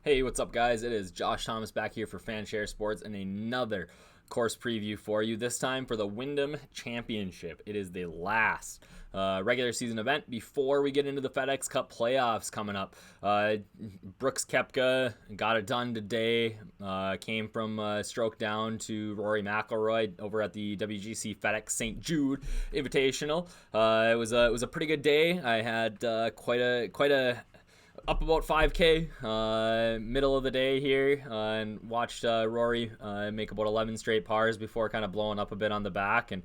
Hey, what's up, guys? It is Josh Thomas back here for Fanshare Sports and another course preview for you, this time for the Wyndham Championship. It is the last regular season event before we get into the FedEx Cup Playoffs coming up. Brooks Koepka got it done today. Came from stroke down to Rory McIlroy over at the WGC FedEx St. Jude Invitational. It was a pretty good day. I had quite a up about 5K middle of the day here, and watched Rory make about 11 straight pars before kind of blowing up a bit on the back. And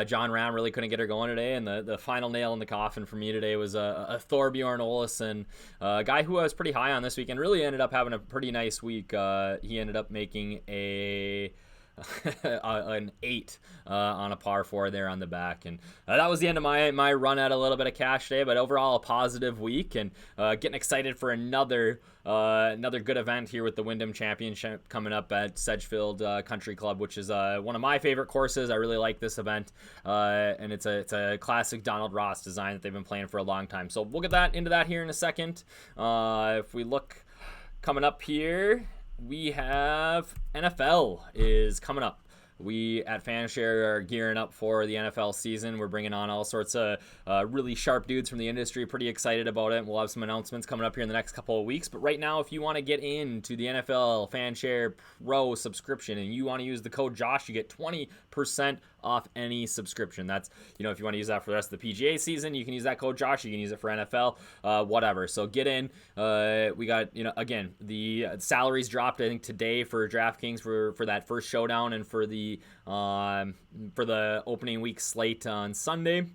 John Ram really couldn't get her going today, and the final nail in the coffin for me today was a Thorbjorn Olesen, a guy who I was pretty high on this week and really ended up having a pretty nice week. He ended up making an 8 on a par 4 there on the back, and that was the end of my run at a little bit of cash today. But overall, a positive week, and getting excited for another good event here with the Wyndham Championship coming up at Sedgefield Country Club, which is one of my favorite courses. I really like this event, and it's a classic Donald Ross design that they've been playing for a long time. So we'll get into that here in a second. If we look coming up here, we have NFL is coming up. We at Fanshare are gearing up for the NFL season. We're bringing on all sorts of really sharp dudes from the industry. Pretty excited about it. We'll have some announcements coming up here in the next couple of weeks. But right now, if you want to get into the NFL Fanshare Pro subscription and you want to use the code Josh, you get 20% off any subscription. That's, if you want to use that for the rest of the PGA season, you can use that code Josh. You can use it for NFL, whatever. So get in. We got, again, the salaries dropped, I think, today for DraftKings for that first showdown and for the opening week slate on Sunday.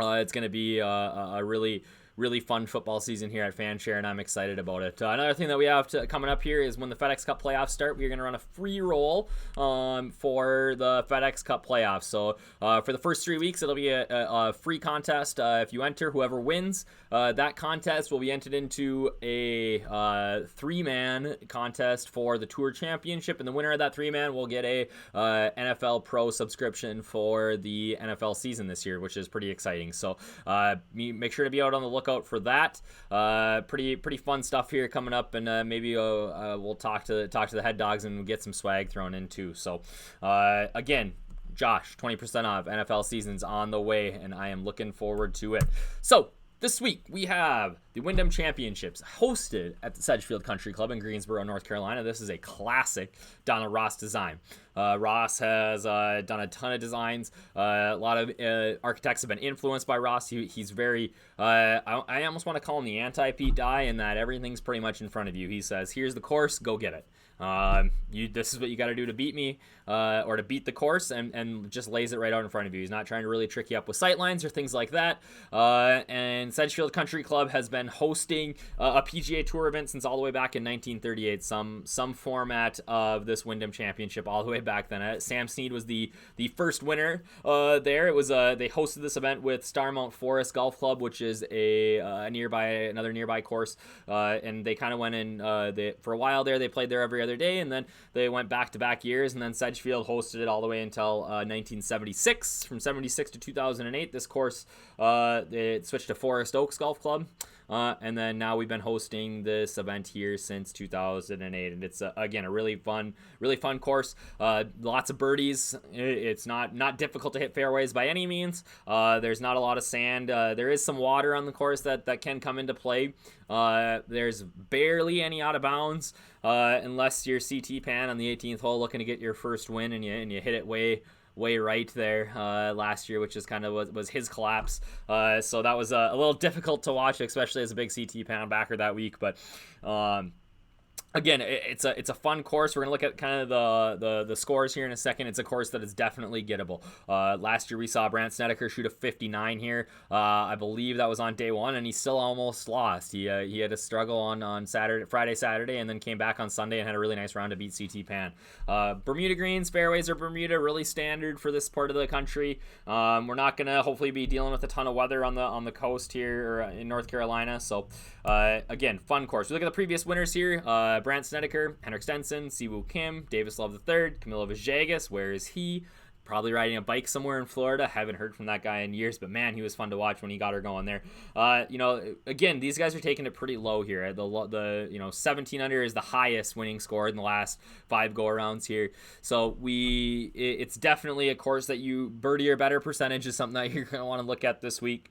It's going to be a really fun football season here at Fanshare, and I'm excited about it. Another thing that we have coming up here is when the FedEx Cup Playoffs start, we're going to run a free roll for the FedEx Cup Playoffs. So for the first 3 weeks, it'll be a free contest. If you enter, whoever wins that contest will be entered into a 3-man contest for the Tour Championship, and the winner of that 3-man will get a NFL Pro subscription for the NFL season this year, which is pretty exciting. So make sure to be out on the lookout for that. Pretty fun stuff here coming up, and maybe we'll talk to the head dogs and get some swag thrown in too. So again, Josh, 20% off. NFL season's on the way, and I am looking forward to it. So this week, we have the Wyndham Championships hosted at the Sedgefield Country Club in Greensboro, North Carolina. This is a classic Donald Ross design. Ross has done a ton of designs. A lot of architects have been influenced by Ross. He's very, I almost want to call him the anti-Pete Dye, in that everything's pretty much in front of you. He says, here's the course, go get it. This is what you got to do to beat me, or to beat the course, and just lays it right out in front of you. He's not trying to really trick you up with sightlines or things like that. And Sedgefield Country Club has been hosting a PGA Tour event since all the way back in 1938. Some format of this Wyndham Championship all the way back then. Sam Snead was the first winner there. It was they hosted this event with Starmount Forest Golf Club, which is another nearby course, and they kind of went in. For a while there, they played there every other day, and then they went back-to-back years, and then Sedgefield hosted it all the way until 1976. From 76 to 2008, this course it switched to Forest Oaks Golf Club, and then now we've been hosting this event here since 2008, and it's again a really fun course. Lots of birdies. It's not difficult to hit fairways by any means. There's not a lot of sand. There is some water on the course that can come into play. There's barely any out of bounds, unless you're CT Pan on the 18th hole looking to get your first win, and you hit it way right there last year, which is kind of was his collapse. So that was a little difficult to watch, especially as a big CT Pan backer that week. But again, it's a fun course. We're gonna look at kind of the scores here in a second. It's a course that is definitely gettable. Last year we saw Brandt Snedeker shoot a 59 here. I believe that was on day one, and he still almost lost. He had a struggle on Friday, Saturday, and then came back on Sunday and had a really nice round to beat CT Pan. Bermuda greens, fairways are Bermuda, really standard for this part of the country. We're not gonna hopefully be dealing with a ton of weather on the coast here or in North Carolina. So again, fun course. We look at the previous winners here. Brandt Snedeker, Henrik Stenson, Siwoo Kim, Davis Love III, Camilo Villegas, where is he? probably riding a bike somewhere in Florida. Haven't heard from that guy in years, but man, he was fun to watch when he got her going there. Again, these guys are taking it pretty low here. The 17 under is the highest winning score in the last 5 go-arounds here. So it's definitely a course that you birdie or better percentage is something that you're going to want to look at this week.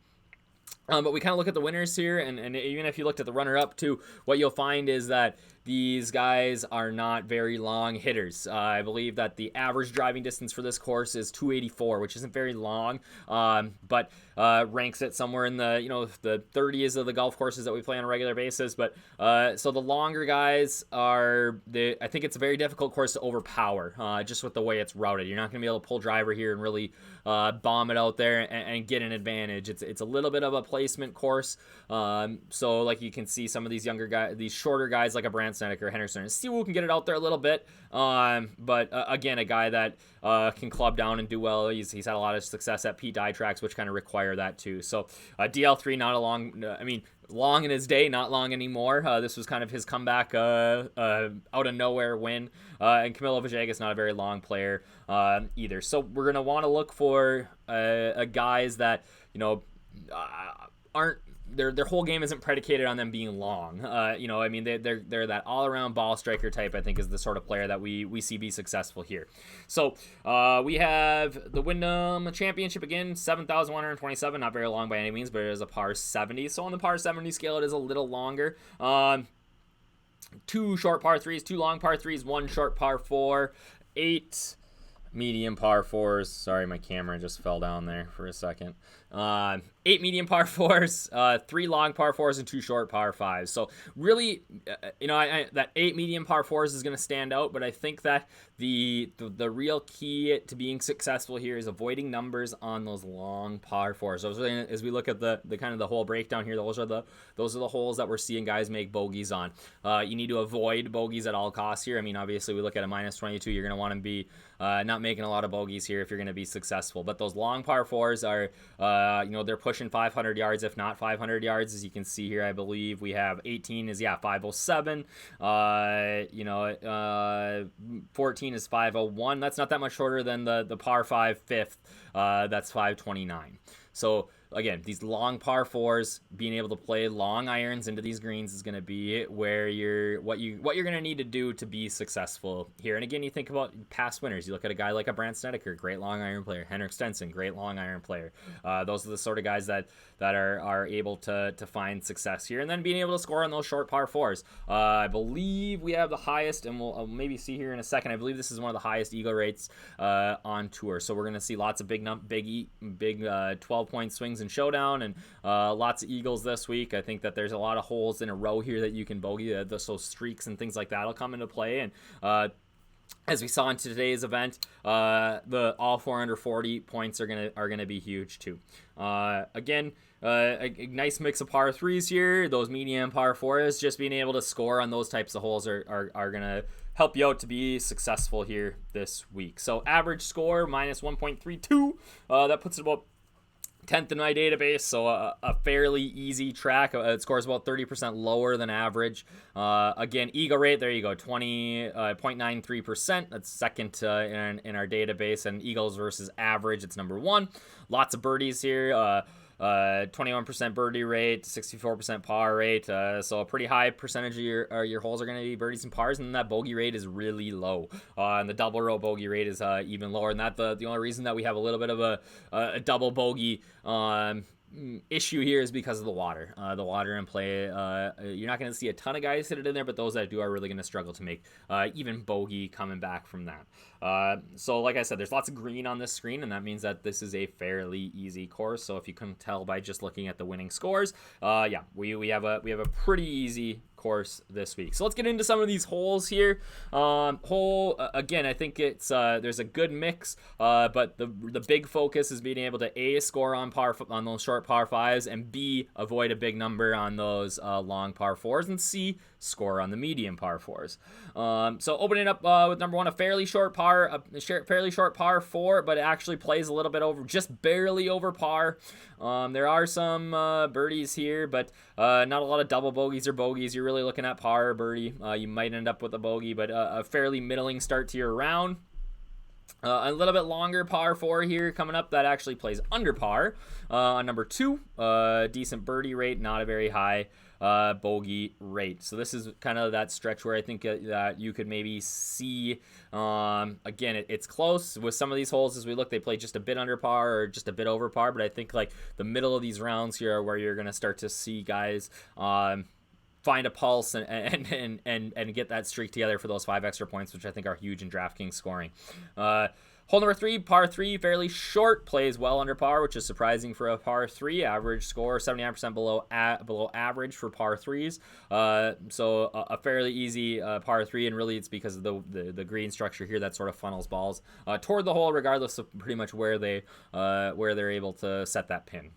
But we kind of look at the winners here, and even if you looked at the runner-up too, what you'll find is that these guys are not very long hitters. I believe that the average driving distance for this course is 284, which isn't very long, but ranks it somewhere in the 30s of the golf courses that we play on a regular basis. But so the longer guys I think it's a very difficult course to overpower, just with the way it's routed. You're not going to be able to pull driver here and really bomb it out there and get an advantage. It's a little bit of a placement course. So like you can see some of these younger guys, these shorter guys like a Brant Snedeker, Henderson, and Steve can get it out there a little bit. But again, a guy that can club down and do well. He's had a lot of success at Pete Dye tracks, which kind of require that too. So DL3, not a long, long in his day, not long anymore. This was kind of his comeback out of nowhere win. And Camilo Villegas, not a very long player either. So we're going to want to look for guys that, aren't, their whole game isn't predicated on them being long. They're that all-around ball striker type, I think, is the sort of player that we see be successful here. So we have the Wyndham Championship again, 7,127, not very long by any means, but it is a par 70. So on the par 70 scale, it is a little longer. 2 short par 3s, 2 long par 3s, 1 short par 4, 8 medium par 4s. Sorry, my camera just fell down there for a second. 8 medium par 4s, 3 long par 4s, and 2 short par 5s. So really, that 8 medium par 4s is going to stand out, but I think that the real key to being successful here is avoiding numbers on those long par 4s. So as we look at the kind of the whole breakdown here, those are the holes that we're seeing guys make bogeys on. You need to avoid bogeys at all costs here. Obviously we look at a minus 22, you're going to want to be not making a lot of bogeys here if you're going to be successful. But those long par 4s are, they're pushing 500 yards, if not 500 yards. As you can see here, I believe we have 18 is 507. 14 is 501. That's not that much shorter than the par 5 fifth. That's 529. So again, these long par 4s, being able to play long irons into these greens is going to be where what you're going to need to do to be successful here. And again, you think about past winners. You look at a guy like a Brant Snedeker, great long iron player. Henrik Stenson, great long iron player. Those are the sort of guys that are able to find success here. And then being able to score on those short par 4s. I believe we have the highest, and we'll maybe see here in a second. I believe this is one of the highest eagle rates on tour. So we're going to see lots of big 12-point swings and showdown, and lots of eagles this week. I think that there's a lot of holes in a row here that you can bogey. So streaks and things like that will come into play. And as we saw in today's event, the all 440 points are gonna be huge too. Again, a nice mix of par 3s here. Those medium par 4s, just being able to score on those types of holes are gonna help you out to be successful here this week. So average score minus 1.32. That puts it about 10th in my database, so a fairly easy track. It scores about 30% lower than average. Again, eagle rate, there you go, 20.93%. That's second in our database, and eagles versus average, it's number 1. Lots of birdies here. 21% birdie rate, 64% par rate, so a pretty high percentage of your holes are going to be birdies and pars, and then that bogey rate is really low, and the double row bogey rate is even lower. And that the only reason that we have a little bit of a double bogey issue here is because of the water. The water in play, you're not going to see a ton of guys hit it in there, but those that do are really going to struggle to make even bogey coming back from that. So like I said, there's lots of green on this screen, and that means that this is a fairly easy course. So if you couldn't tell by just looking at the winning scores, we have a pretty easy course this week. So let's get into some of these holes here. Again, I think it's there's a good mix, but the big focus is being able to A, score on those short par 5s, and B, avoid a big number on those long par 4s, and C, score on the medium par 4s. So opening up with number 1, a fairly short par 4, but it actually plays a little bit over, just barely over par. There are some birdies here, but not a lot of double bogeys or bogeys. You're really looking at par or birdie. You might end up with a bogey, but a fairly middling start to your round. A little bit longer par 4 here coming up that actually plays under par on number 2. Decent birdie rate, not a very high bogey rate. So this is kind of that stretch where I think that you could maybe see, again, it's close with some of these holes as we look. They play just a bit under par or just a bit over par, but I think like the middle of these rounds here are where you're going to start to see guys find a pulse and get that streak together for those 5 extra points, which I think are huge in DraftKings scoring. Hole number 3, par 3, fairly short, plays well under par, which is surprising for a par 3. Average score 79% below average for par 3s. So a fairly easy par 3, and really it's because of the green structure here that sort of funnels balls toward the hole, regardless of pretty much where they're able to set that pin.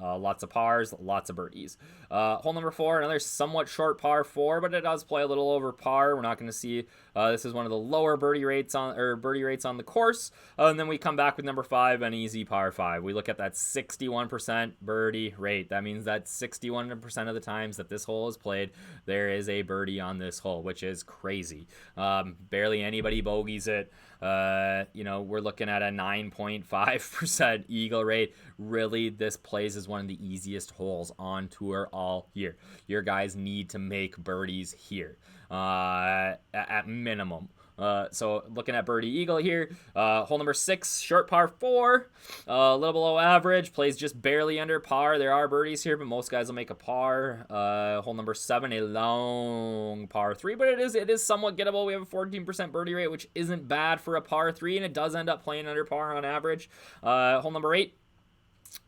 Lots of pars, lots of birdies. Hole number 4, another somewhat short par 4, but it does play a little over par. We're not going to see. This is one of the lower birdie rates on the course. And then we come back with number 5, an easy par 5. We look at that 61% birdie rate. That means that 61% of the times that this hole is played, there is a birdie on this hole, which is crazy. Barely anybody bogeys it. We're looking at a 9.5% eagle rate. Really, this plays as one of the easiest holes on tour all year. Your guys need to make birdies here at minimum. So looking at birdie eagle here, hole number 6, short par 4, a little below average, plays just barely under par. There are birdies here, but most guys will make a par. Hole number 7, a long par 3, but it is somewhat gettable. We have a 14% birdie rate, which isn't bad for a par 3, and it does end up playing under par on average. Hole number 8,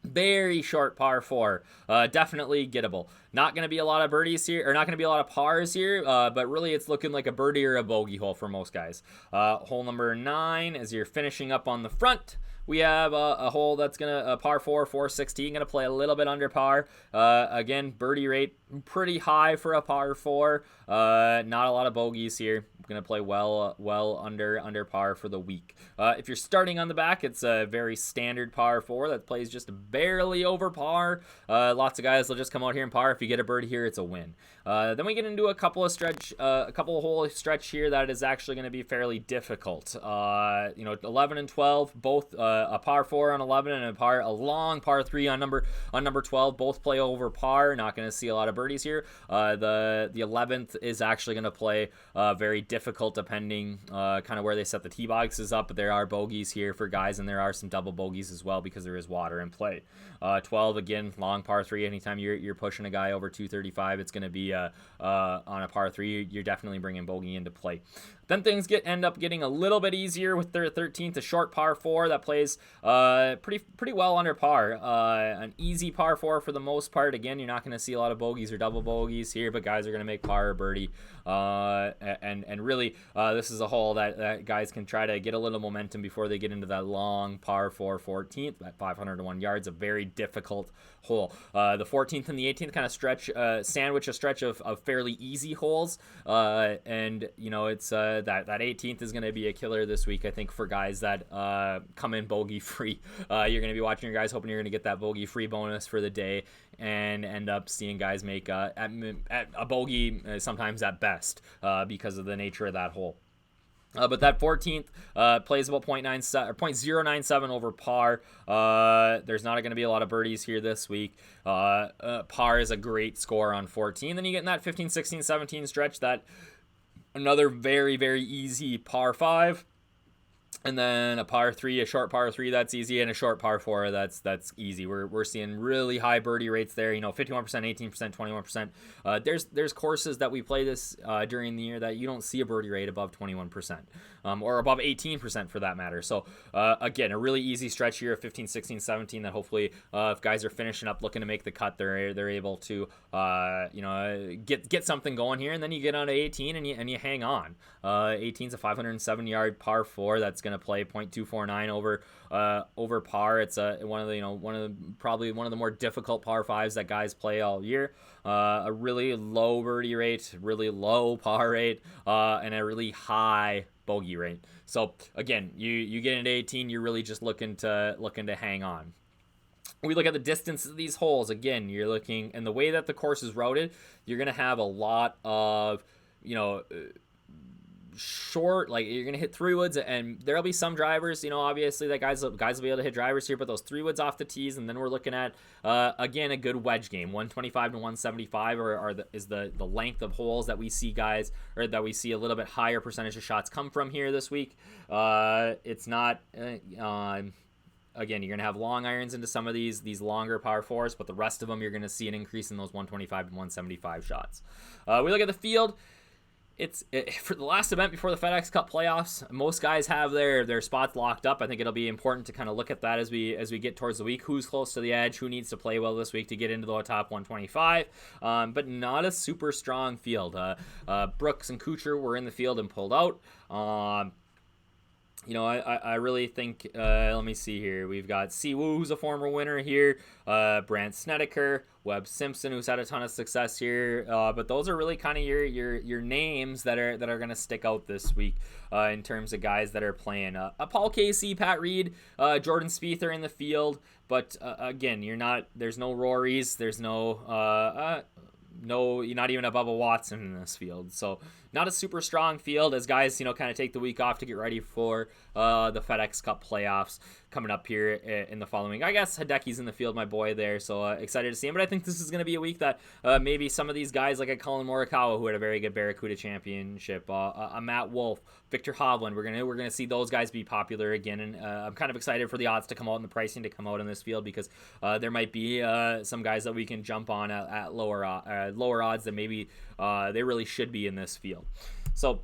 very short par 4, definitely gettable. Not going to be a lot of birdies here, or not going to be a lot of pars here, but really it's looking like a birdie or a bogey hole for most guys. Hole number 9, as you're finishing up on the front, we have a hole that's going to, par 4, 416, going to play a little bit under par. Again, birdie rate pretty high for a par 4. Not a lot of bogeys here. Going to play well under par for the week. If you're starting on the back, it's a very standard par 4 that plays just barely over par. Lots of guys will just come out here and par. If you get a birdie here, it's a win. Then we get into a couple of hole stretch here that is actually going to be fairly difficult. 11 and 12, both a par 4 on 11 and a long par 3 on number 12. Both play over par. Not going to see a lot of birdies here. The 11th is actually going to play very difficult depending kind of where they set the tee boxes up, but there are bogeys here for guys, and there are some double bogeys as well because there is water in play. 12, again, long par 3. Anytime you're pushing a guy over 235, it's going to be on a par 3. You're definitely bringing bogey into play. Then things end up getting a little bit easier with their 13th, a short par 4 that plays pretty well under par. An easy par 4 for the most part. Again, you're not going to see a lot of bogeys or double bogeys here, but guys are going to make par or birdie. And really, this is a hole that guys can try to get a little momentum before they get into that long par 4 14th at 501 yards. A very difficult hole. The 14th and the 18th kind of sandwich a stretch of fairly easy holes. And it's that 18th is going to be a killer this week, I think, for guys that come in bogey free. You're going to be watching your guys, hoping you're going to get that bogey free bonus for the day, and end up seeing guys make at a bogey sometimes at best because of the nature of that hole. But that 14th plays about 0.097 over par. There's not going to be a lot of birdies here this week. Par is a great score on 14. Then you get in that 15, 16, 17 stretch, that another very, very easy par 5. And then a par 3, a short par 3, that's easy, and a short par 4, that's easy. We're seeing really high birdie rates there. 51%, 18%, 21%. There's courses that we play this during the year that you don't see a birdie rate above 21%, or above 18% for that matter. So again, a really easy stretch here of 15, 16, 17 that hopefully if guys are finishing up looking to make the cut, they're able to get something going here, and then you get on to 18 and you hang on. 18's a 507-yard par 4 that's going to play 0.249 over par. It's probably one of the more difficult par 5s that guys play all year. A really low birdie rate, really low par rate, and a really high bogey rate. So again, you get into 18, you're really just looking to hang on. We look at the distance of these holes. Again, you're looking, and the way that the course is routed, you're going to have a lot of short, like you're gonna hit 3-woods, and there'll be some drivers, obviously that guys will be able to hit drivers here, but those 3-woods off the tees, and then we're looking at again a good wedge game, 125 to 175 is the length of holes that we see guys, or that we see a little bit higher percentage of shots come from here this week. It's not again, you're going to have long irons into some of these longer par fours, but the rest of them you're going to see an increase in those 125 to 175 shots. We look at the field. It's for the last event before the FedEx Cup playoffs. Most guys have their spots locked up. I think it'll be important to kind of look at that as we get towards the week. Who's close to the edge? Who needs to play well this week to get into the top 125? But not a super strong field. Brooks and Kuchar were in the field and pulled out. I really think, let me see here. We've got Siwoo, who's a former winner here. Brandt Snedeker, Webb Simpson, who's had a ton of success here. But those are really kind of your names that are going to stick out this week in terms of guys that are playing. Paul Casey, Pat Reed, Jordan Spieth are in the field. But again, there's no Rorys. There's no, you're not even a Bubba Watson in this field. So not a super strong field as guys, kind of take the week off to get ready for the FedEx Cup playoffs coming up here in the following. I guess Hideki's in the field, my boy there, so excited to see him. But I think this is going to be a week that maybe some of these guys like a Colin Morikawa, who had a very good Barracuda Championship, a Matt Wolff, Victor Hovland, we're gonna see those guys be popular again, and I'm kind of excited for the odds to come out and the pricing to come out in this field, because there might be some guys that we can jump on at lower odds than maybe they really should be in this field. So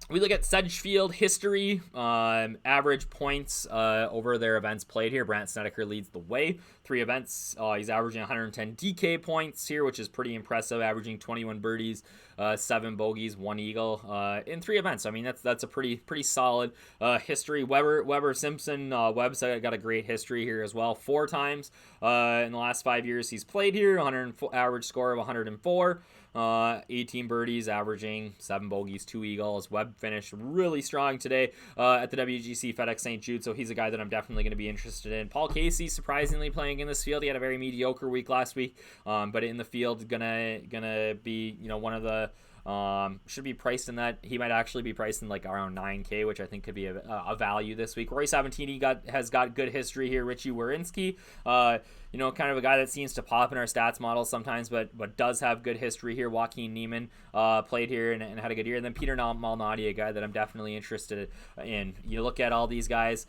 we look at Sedgefield history, average points over their events played here. Brandt Snedeker leads the way. 3 events. He's averaging 110 DK points here, which is pretty impressive, averaging 21 birdies, 7 bogeys, 1 eagle in 3 events. I mean, that's a pretty solid history. Weber Simpson, Webb's got a great history here as well. 4 times in the last 5 years he's played here, average score of 104. 18 birdies, averaging 7 bogeys, 2 eagles. Webb finished really strong today at the WGC FedEx St. Jude, so he's a guy that I'm definitely going to be interested in. Paul Casey, surprisingly playing in this field. He had a very mediocre week last week, but in the field, gonna be one of the should be priced in that. He might actually be priced in like around 9K, which I think could be a value this week. Roy Sabatini has got good history here. Richie Warinsky, kind of a guy that seems to pop in our stats model sometimes, but does have good history here. Joaquin Neiman played here and had a good year. And then Peter Malnati, a guy that I'm definitely interested in. You look at all these guys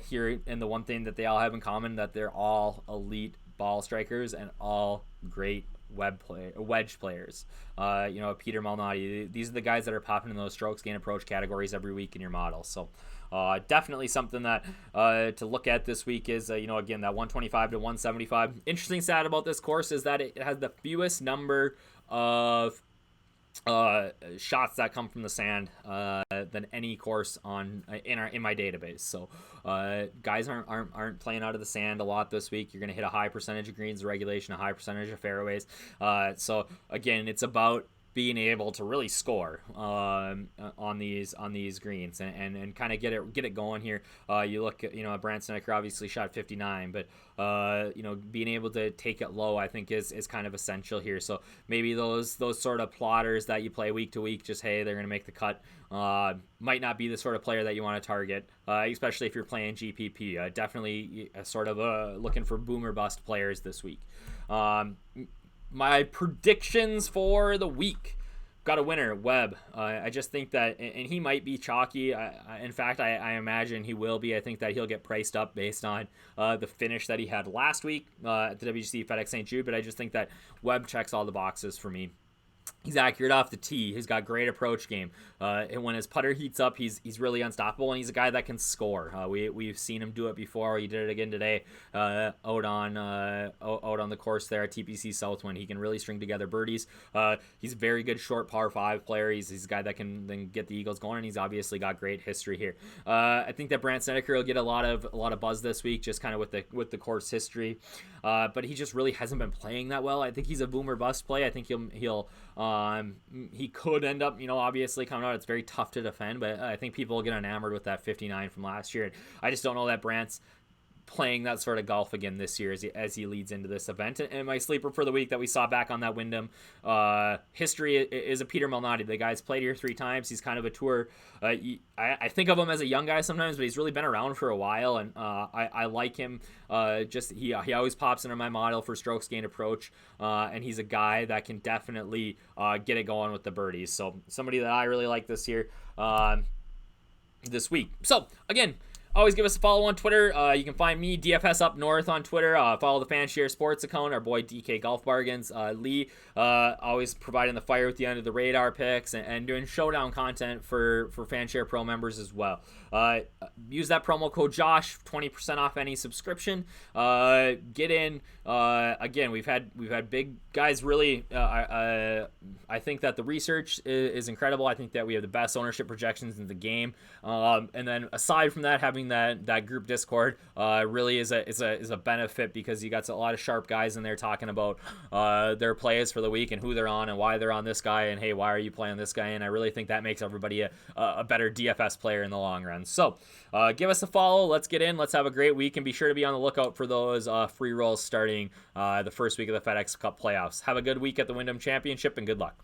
here, and the one thing that they all have in common, that they're all elite ball strikers and all great wedge players. Peter Malnati, these are the guys that are popping in those strokes gain approach categories every week in your model. So definitely something that to look at this week is again, that 125 to 175. Interesting stat about this course is that it has the fewest number of shots that come from the sand than any course in my database. So guys aren't playing out of the sand a lot this week. You're going to hit a high percentage of greens regulation, a high percentage of fairways. So again, it's about being able to really score on these greens and kind of get it going here. You look at Brandt Snedeker obviously shot 59, but being able to take it low, I think is kind of essential here. So maybe those sort of plotters that you play week to week, just hey, they're gonna make the cut, might not be the sort of player that you want to target, especially if you're playing GPP. Definitely sort of looking for boom or bust players this week. My predictions for the week. Got a winner, Webb. I just think that, and he might be chalky. In fact, I imagine he will be. I think that he'll get priced up based on the finish that he had last week at the WGC FedEx St. Jude. But I just think that Webb checks all the boxes for me. He's accurate off the tee. He's got great approach game. And when his putter heats up, he's really unstoppable, and he's a guy that can score. We've seen him do it before. He did it again today out on the course there at TPC Southwind. He can really string together birdies. He's a very good short par 5 player. He's a guy that can then get the Eagles going, and he's obviously got great history here. I think that Brandt Snedeker will get a lot of buzz this week, just kind of with the course history. But he just really hasn't been playing that well. I think he's a boom or bust play. I think he could end up, obviously coming out. It's very tough to defend, but I think people will get enamored with that 59 from last year. I just don't know that Brandt's playing that sort of golf again this year as he leads into this event. And my sleeper for the week that we saw back on that Wyndham history is a Peter Malnati. The guy's played here 3 times. He's kind of a tour. I think of him as a young guy sometimes, but he's really been around for a while, and I like him. He always pops into my model for strokes gained approach, and he's a guy that can definitely get it going with the birdies. So somebody that I really like this year, this week. So again, always give us a follow on Twitter. You can find me, DFS Up North, on Twitter. Follow the Fanshare Sports account, our boy DK Golf Bargains. Lee, always providing the fire with the under the radar picks and doing showdown content for Fanshare Pro members as well. Use that promo code Josh, 20% off any subscription. Get in. Again, we've had big guys. Really, I think that the research is incredible. I think that we have the best ownership projections in the game. And then aside from that, having that group Discord really is a benefit, because you got a lot of sharp guys in there talking about their plays for the week and who they're on and why they're on this guy, and hey, why are you playing this guy? And I really think that makes everybody a better DFS player in the long run. So give us a follow. Let's get in. Let's have a great week, and be sure to be on the lookout for those free rolls starting the first week of the FedEx Cup Playoffs. Have a good week at the Wyndham Championship, and good luck.